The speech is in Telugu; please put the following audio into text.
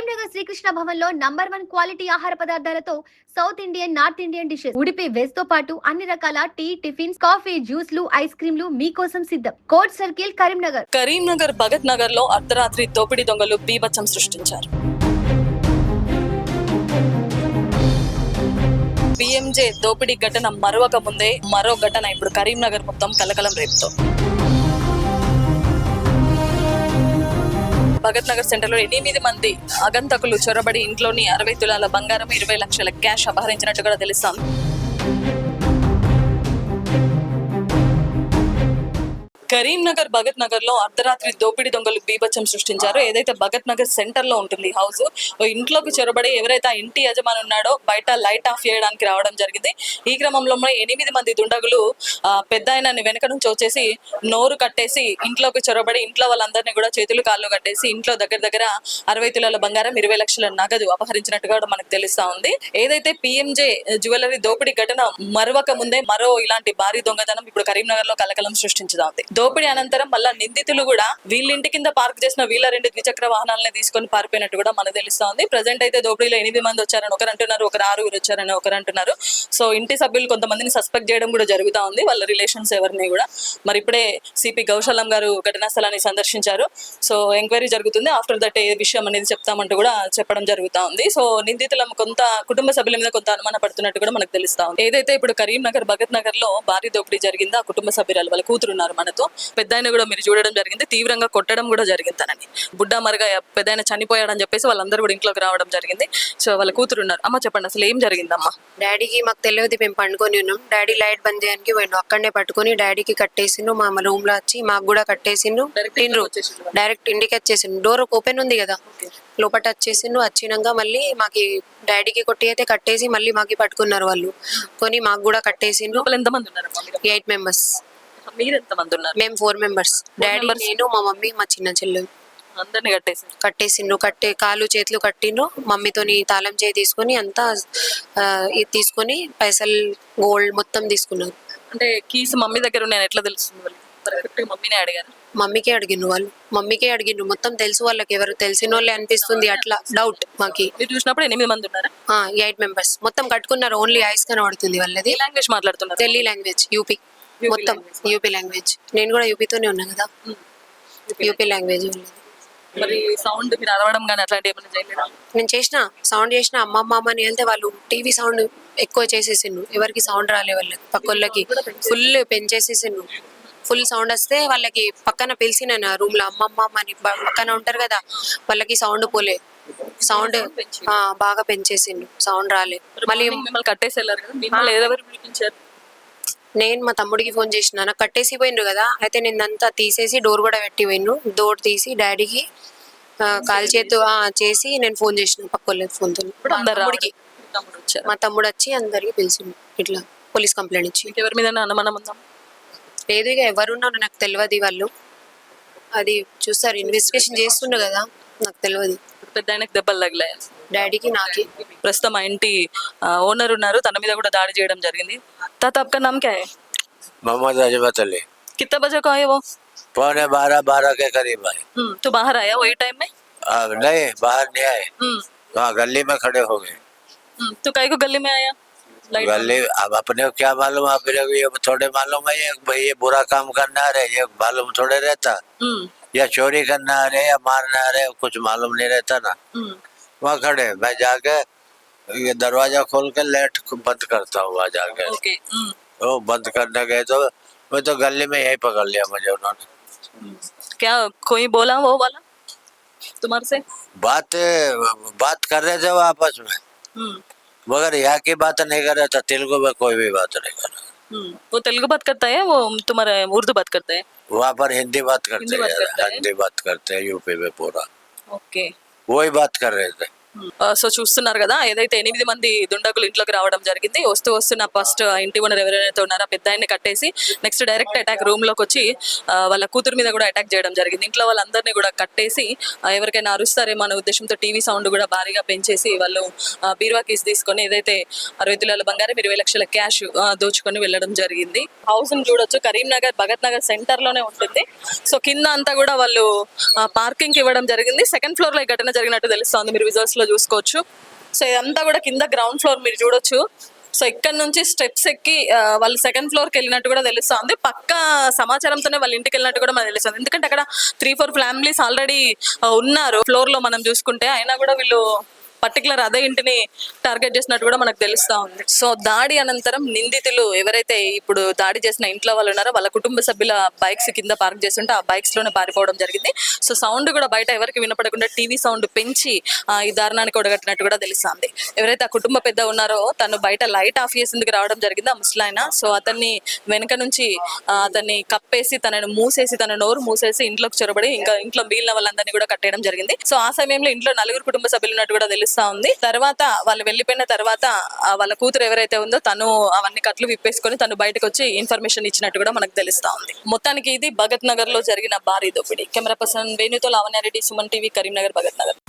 కరీంనగర్ శ్రీకృష్ణ భవన్ లో నంబర్ 1 క్వాలిటీ ఆహార పదార్థాలతో south Indian, north Indian dishes, Udupi veg తో పాటు అన్ని రకాల టీ, టిఫిన్స్, కాఫీ, జ్యూస్లు, ఐస్ క్రీమ్లు మీకోసం సిద్ధం. Court circle, Karimnagar. కరీంనగర్ భగత్ నగర్ లో అర్ధరాత్రి దోపిడీ దొంగలు బీభత్సం సృష్టించారు. పిఎంజే దోపిడీ ఘటన మరొక ముందే మరో ఘటన ఇప్పుడు కరీంనగర్ మొత్తం కలకలం రేపుతో. భగత్ నగర్ సెంటర్ లో 8 మంది ఆగంతకులు చొరబడి ఇంట్లోని 60 తులాల బంగారం, 20 లక్షల క్యాష్ అపహరించినట్టు కూడా తెలుస్తాం. కరీంనగర్ భగత్ నగర్ లో అర్ధరాత్రి దోపిడీ దొంగలు బీభత్సం సృష్టించారు. ఏదైతే భగత్ నగర్ సెంటర్ లో ఉంటుంది హౌస్, ఇంట్లోకి చొరబడి ఎవరైతే ఆ ఇంటి యజమాని ఉన్నాడో బయట లైట్ ఆఫ్ చేయడానికి రావడం జరిగింది. ఈ క్రమంలో 8 మంది దుండగులు పెద్ద ఆయనని వెనక నుంచి వచ్చేసి నోరు కట్టేసి ఇంట్లోకి చొరబడి ఇంట్లో వాళ్ళందరినీ కూడా చేతులు కాళ్ళు కట్టేసి ఇంట్లో దగ్గర 60 తులాల బంగారం, 20 లక్షల నగదు అపహరించినట్టుగా మనకు తెలుస్తా ఉంది. ఏదైతే పిఎంజే జ్యువెలరీ దోపిడీ ఘటన మరొక ముందే మరో ఇలాంటి భారీ దొంగతనం ఇప్పుడు కరీంనగర్ లో కలకలం సృష్టించుతా ఉంది. దోపిడీ అనంతరం మళ్ళా నిందితులు కూడా వీళ్ళ ఇంటి కింద పార్క్ చేసిన వీళ్ళ 2 ద్విచక్ర వాహనాలను తీసుకొని పారిపోయినట్టు కూడా మనకు తెలుస్తా ఉంది. ప్రజెంట్ అయితే దోపిడీలో 8 మంది వచ్చారని ఒకరు అంటున్నారు, ఒకరు 6 వచ్చారని ఒకరు అంటున్నారు. సో ఇంటి సభ్యులు కొంతమందిని సస్పెక్ట్ చేయడం కూడా జరుగుతా ఉంది, వాళ్ళ రిలేషన్స్ ఎవరిని కూడా. మరి ఇప్పుడే సిపి గౌశలం గారు ఘటనా స్థలాన్ని సందర్శించారు. సో ఎంక్వైరీ జరుగుతుంది. ఆఫ్టర్ దట్ ఏ విషయం అనేది చెప్తామంటూ కూడా చెప్పడం జరుగుతా ఉంది. సో నిందితుల కొంత కుటుంబ సభ్యుల మీద కొంత అనుమాన పడుతున్నట్టు కూడా మనకు తెలుస్తా ఉంది. ఏదైతే ఇప్పుడు కరీంనగర్ భగత్ నగర్ లో భారీ దోపిడీ జరిగిందో ఆ కుటుంబ సభ్యురాలు వాళ్ళ కూతురున్నారు మనతో. పెద్ద ఆయన కూడా మీరు చూడడం జరిగింది, తీవ్రంగా కొట్టడం కూడా జరిగింది తనని. బుడ్డ మరగా పెద్ద ఆయన చనిపోయాడని చెప్పేసి వాళ్ళందరూ కూడా ఇంట్లోకి రావడం జరిగింది. సో వాళ్ళ కూతురు ఉన్నారు. అమ్మ చెప్పండి, అసలు ఏం జరిగిందమ్మా? డాడీకి మాకు తెలియదు, మేము పండుకొని ఉన్నాం. డాడీ లైట్ బంద్ చేయడానికి పోయిండు, అక్కడనే పట్టుకొని డాడీకి కట్టేసిండు. మా రూమ్ లో వచ్చి మాకు కూడా కట్టేసిండు. డైరెక్ట్ ఇంటికి వచ్చేసిండు. డోర్ ఓపెన్ ఉంది కదా, లోపల వచ్చేసిండు. వచ్చినాక మళ్ళీ మాకి డాడీకి కొట్టి అయితే కట్టేసి మళ్ళీ మాకి పట్టుకున్నారు వాళ్ళు. కొని మాకు కూడా కట్టేసిండు. ఎంతమంది ఉన్నారు? 8 మెంబర్స్. మీరు ఎంతమంది ఉన్నారు? మేము 4 మెంబర్స్. డాడీ, నేను, మా మమ్మీ, మా చిన్న చెల్లెలు. అందరిని కట్టేసిండ్రు. కాలు చేతులు కట్టిండ్రు. మమ్మీతోని తాళం చేయి తీసుకొని అంతా ఇది తీసుకొని పైసలు, గోల్డ్ మొత్తం తీసుకున్నారు. అంటే కీస్ మమ్మీ దగ్గర ఉన్నాయి, ఎట్లా తెలుస్తుంది? మమ్మీనే అడిగారు? మమ్మీకే అడిగిండ్రు వాళ్ళు, మమ్మీకే అడిగిండ్రు. మొత్తం తెలుసు వాళ్ళకి, ఎవరు తెలిసిన వాళ్ళే అనిపిస్తుంది. అట్లా డౌట్ మాకి. మీరు చూసినప్పుడు 8 మంది ఉన్నారు? 8 మెంబర్స్ మొత్తం కట్టుకున్నారు. ఓన్లీ ఐస్ కనబడుతుంది వాళ్ళది. లాంగ్వేజ్ మాట్లాడుతున్నారు? ఢిల్లీ లాంగ్వేజ్, యూపీ మొత్తం. UP language. నేను కూడా యూపీతోనే ఉన్నా కదా, యూపీ లాంగ్వేజ్ వాళ్ళది. మరి సౌండ్ మీరు అరవడం కానీ అట్లాంటి ఏమైనా చేయలేదా? నేను చేసిన సౌండ్ చేసిన అమ్మమ్మ అని వెళ్తే వాళ్ళు టీవీ సౌండ్ ఎక్కువ చేసేసిండ్రు. ఎవరికి సౌండ్ రాలే వాళ్ళకి, పక్కోళ్ళకి ఫుల్ పెంచేసేసిండ్రు. ఫుల్ సౌండ్ వస్తే వాళ్ళకి పక్కన పిలిచిన రూమ్ లో అమ్మమ్మ అని పక్కన ఉంటారు కదా, వాళ్ళకి సౌండ్ పోలే. సౌండ్ బాగా పెంచేసిండు, సౌండ్ రాలే. మళ్ళీ మిమ్మల్ని కట్టేసి వెళ్ళారు కదా, మిమ్మల్ని ఎవరు పిలిపించారు? నేను మా తమ్ముడికి ఫోన్ చేసిన, నాకు కట్టేసి పోయిండ్రు కదా. అయితే నేను అంతా తీసేసి డోర్ కూడా పెట్టి పోయిండ్రు. డోర్ తీసి డాడీకి కాలు చేతు చేసి నేను ఫోన్ చేసిన పక్కోళ్ళకి ఫోన్తో. మా తమ్ముడు వచ్చి అందరికి పిలిచిండు. ఇట్లా పోలీస్ కంప్లైంట్ ఇచ్చి. ఎవరి మీద అనుమానం ఉందా? లేదు, ఇక ఎవరున్నారో నాకు తెలియదు. వాళ్ళు అది చూస్తారు, ఇన్వెస్టిగేషన్ చేస్తుండ్రు కదా, నాకు తెలియదు. పెద్ద ఆయనకి దెబ్బలు తగిలాయి, డాడీకి నాకి. ప్రస్తుతం మా ఇంటి ఓనర్ ఉన్నారు, తన మీద కూడా దాడి చేయడం జరిగింది. తాత आपका नाम क्या है? मोहम्मद अजमत अली। कितना बजे को आए वो? 12:15 के करीब आए। तो बाहर आया वही टाइम में? नहीं, बाहर नहीं आए, वहाँ गली में खड़े हो गए। तो काहे को गली में आया? गली अब अपने को क्या मालूम, अपने को ये थोड़े मालूम है ये बुरा काम करना आ रहे, ये मालूम थोड़े रहता, या चोरी करना आ रहे या मारना आ रहे, कुछ मालूम नहीं रहता ना। वहाँ खड़े, मैं जाके ये दरवाजा खोल के लाइट बंद करता हूँ वहाँ जाके। वो बंद करने गए तो मैं तो गली में यही पकड़ लिया मुझे उन्होंने। क्या कोई बोला वो वाला तुम्हारे से? बात कर रहे थे वो आपस में, मगर यहाँ की बात नहीं कर रहा था, तेलुगु में कोई भी बात नहीं कर रहा। वो तेलुगु बात करता है, वो तुम्हारा उर्दू बात करता है? वहाँ पर हिंदी बात करते हैं, हिंदी बात करते हैं यूपी में पूरा। ओके, वही बात कर रहे थे। సో చూస్తున్నారు కదా, ఏదైతే 8 మంది దుండగులు ఇంట్లోకి రావడం జరిగింది. వస్తున్న ఫస్ట్ ఇంటి ఓనర్ ఎవరైతే ఉన్నారో పెద్ద ఆయన్ని కట్టేసి నెక్స్ట్ డైరెక్ట్ అటాక్ రూమ్ లోకి వచ్చి వాళ్ళ కూతురు మీద కూడా అటాక్ చేయడం జరిగింది. ఇంట్లో వాళ్ళందరినీ కూడా కట్టేసి ఎవరికైనా అరుస్తారేమో అనే ఉద్దేశంతో టీవీ సౌండ్ కూడా భారీగా పెంచేసి వాళ్ళు బీరువా కీస్ తీసుకొని ఏదైతే 60 తులాల బంగారం 20 లక్షల క్యాష్ దోచుకొని వెళ్ళడం జరిగింది. హౌస్ ని చూడొచ్చు, కరీంనగర్ భగత్ నగర్ సెంటర్ లోనే ఉంటుంది. సో కింద అంతా కూడా వాళ్ళు పార్కింగ్ ఇవ్వడం జరిగింది. సెకండ్ ఫ్లోర్ లో ఈ ఘటన జరిగినట్టు తెలుస్తోంది, మీరు విజువల్స్ లో చూసుకోవచ్చు. సో ఇదంతా కూడా కింద గ్రౌండ్ ఫ్లోర్ మీరు చూడొచ్చు. సో ఇక్కడ నుంచి స్టెప్స్ ఎక్కి వాళ్ళు సెకండ్ ఫ్లోర్ కి వెళ్ళినట్టు కూడా తెలుస్తుంది. పక్క సమాచారంతోనే వాళ్ళ ఇంటికి వెళ్ళినట్టు కూడా మనకు తెలుస్తుంది. ఎందుకంటే అక్కడ 3-4 ఫ్యామిలీస్ ఆల్రెడీ ఉన్నారు ఫ్లోర్ లో మనం చూసుకుంటే. అయినా కూడా వీళ్ళు పర్టికులర్ అదే ఇంటిని టార్గెట్ చేసినట్టు కూడా మనకు తెలుస్తా ఉంది. సో దాడి అనంతరం నిందితులు ఎవరైతే ఇప్పుడు దాడి చేసిన ఇంట్లో వాళ్ళు ఉన్నారో వాళ్ళ కుటుంబ సభ్యుల బైక్స్ కింద పార్క్ చేస్తుంటే ఆ బైక్స్ లోనే పారిపోవడం జరిగింది. సో సౌండ్ కూడా బయట ఎవరికి వినపడకుండా టీవీ సౌండ్ పెంచి ఈ దారుణానికి ఒడగట్టినట్టు కూడా తెలుస్తుంది. ఎవరైతే ఆ కుటుంబ పెద్ద ఉన్నారో తను బయట లైట్ ఆఫ్ చేసేందుకు రావడం జరిగింది ఆ ముసలాయన. సో అతన్ని వెనక నుంచి అతన్ని కప్పేసి తనను మూసేసి తన నోరు మూసేసి ఇంట్లోకి చొరబడి ఇంకా ఇంట్లో మిగిలిన వాళ్ళందరినీ కూడా కట్టేయడం జరిగింది. సో ఆ సమయంలో ఇంట్లో 4 కుటుంబ సభ్యులు ఉన్నట్టు కూడా తెలుస్తా ఉంది. తర్వాత వాళ్ళు వెళ్ళిపోయిన తర్వాత వాళ్ళ కూతురు ఎవరైతే ఉందో తను అవన్నీ కట్లు విప్పేసుకొని తను బయటకు వచ్చి ఇన్ఫర్మేషన్ ఇచ్చినట్టు కూడా మనకు తెలుస్తా ఉంది. మొత్తానికి ఇది భగత్ నగర్ లో జరిగిన భారీ దోపిడీ. కెమెరా పర్సన్ వేణుతో లావణ్యారెడ్డి, సుమన్ టీవీ, కరీంనగర్, భగత్ నగర్.